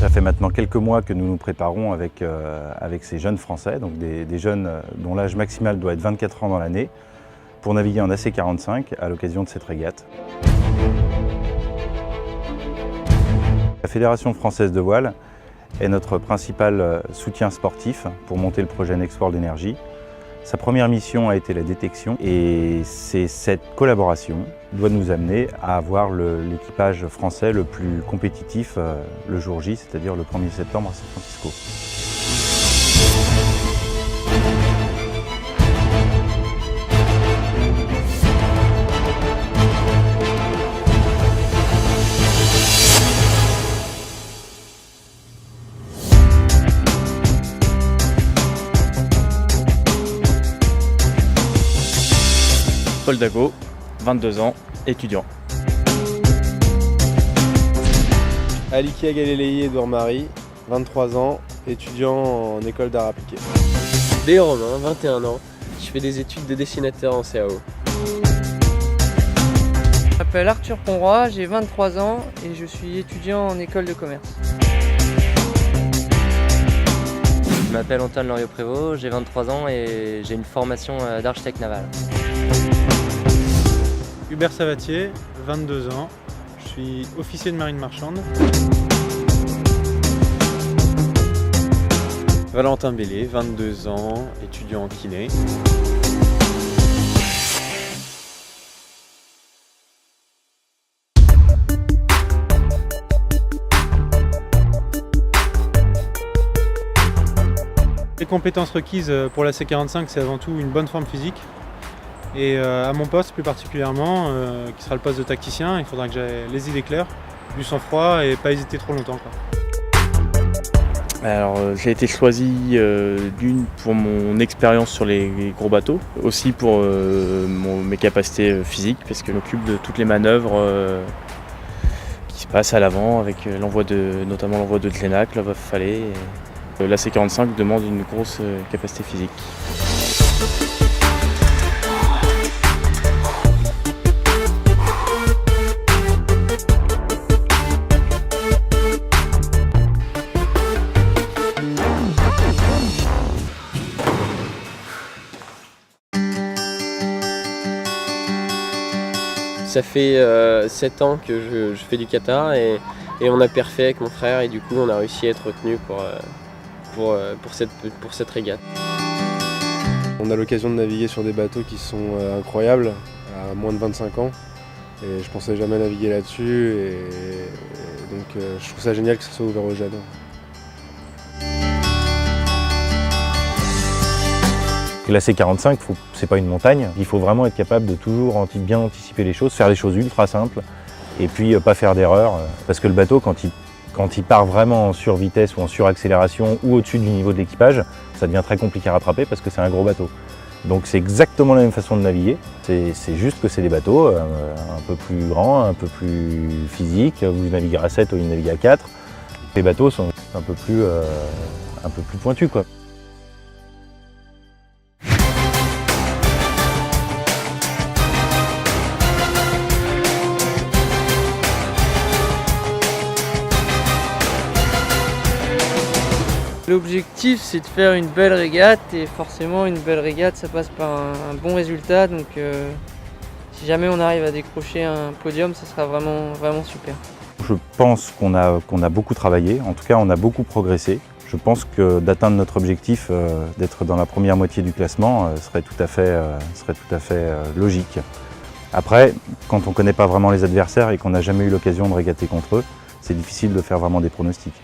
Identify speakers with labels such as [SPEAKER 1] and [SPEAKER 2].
[SPEAKER 1] Ça fait maintenant quelques mois que nous nous préparons avec ces jeunes Français, donc des jeunes dont l'âge maximal doit être 24 ans dans l'année, pour naviguer en AC45 à l'occasion de cette régate. La Fédération française de voile est notre principal soutien sportif pour monter le projet Next World Energy. Sa première mission a été la détection et c'est cette collaboration qui doit nous amener à avoir l'équipage français le plus compétitif le jour J, c'est-à-dire le 1er septembre à San Francisco.
[SPEAKER 2] Paul Dago, 22 ans, étudiant.
[SPEAKER 3] Alikia Galilei Edouard Marie, 23 ans, étudiant en école d'art appliqué.
[SPEAKER 4] Léo Romain, 21 ans, je fais des études de dessinateur en CAO.
[SPEAKER 5] Je m'appelle Arthur Ponroy, j'ai 23 ans et je suis étudiant en école de commerce.
[SPEAKER 6] Je m'appelle Antoine Loriot-Prévost, j'ai 23 ans et j'ai une formation d'architecte naval.
[SPEAKER 7] Hubert Savatier, 22 ans, je suis officier de marine marchande.
[SPEAKER 3] Valentin Bellé, 22 ans, étudiant en kiné.
[SPEAKER 7] Les compétences requises pour la C45, c'est avant tout une bonne forme physique. Et à mon poste plus particulièrement, qui sera le poste de tacticien, il faudra que j'aie les idées claires, du sang-froid et pas hésiter trop longtemps, quoi.
[SPEAKER 2] Alors j'ai été choisi d'une pour mon expérience sur les gros bateaux, aussi pour mes capacités physiques, parce que je m'occupe de toutes les manœuvres qui se passent à l'avant, avec notamment l'envoi de Glenac, l'envoi Fallet. La C45 demande une grosse capacité physique.
[SPEAKER 4] Ça fait 7 ans que je fais du kata et on a perfait avec mon frère et du coup on a réussi à être retenu pour cette régate.
[SPEAKER 3] On a l'occasion de naviguer sur des bateaux qui sont incroyables, à moins de 25 ans. Et je pensais jamais naviguer là-dessus et donc je trouve ça génial que ça soit ouvert aux jeunes.
[SPEAKER 1] La C45, c'est pas une montagne, il faut vraiment être capable de toujours bien anticiper les choses, faire des choses ultra simples et puis pas faire d'erreurs. Parce que le bateau, quand il part vraiment en survitesse ou en suraccélération ou au-dessus du niveau de l'équipage, ça devient très compliqué à rattraper parce que c'est un gros bateau. Donc c'est exactement la même façon de naviguer, c'est juste que c'est des bateaux un peu plus grands, un peu plus physiques. Vous naviguez à 7 ou ils naviguent à 4. Les bateaux sont un peu plus pointus, quoi.
[SPEAKER 5] L'objectif c'est de faire une belle régate et forcément une belle régate ça passe par un bon résultat, donc si jamais on arrive à décrocher un podium ça sera vraiment super.
[SPEAKER 1] Je pense qu'on a beaucoup travaillé, en tout cas on a beaucoup progressé. Je pense que d'atteindre notre objectif d'être dans la première moitié du classement serait tout à fait logique. Après, quand on ne connaît pas vraiment les adversaires et qu'on n'a jamais eu l'occasion de régater contre eux, c'est difficile de faire vraiment des pronostics.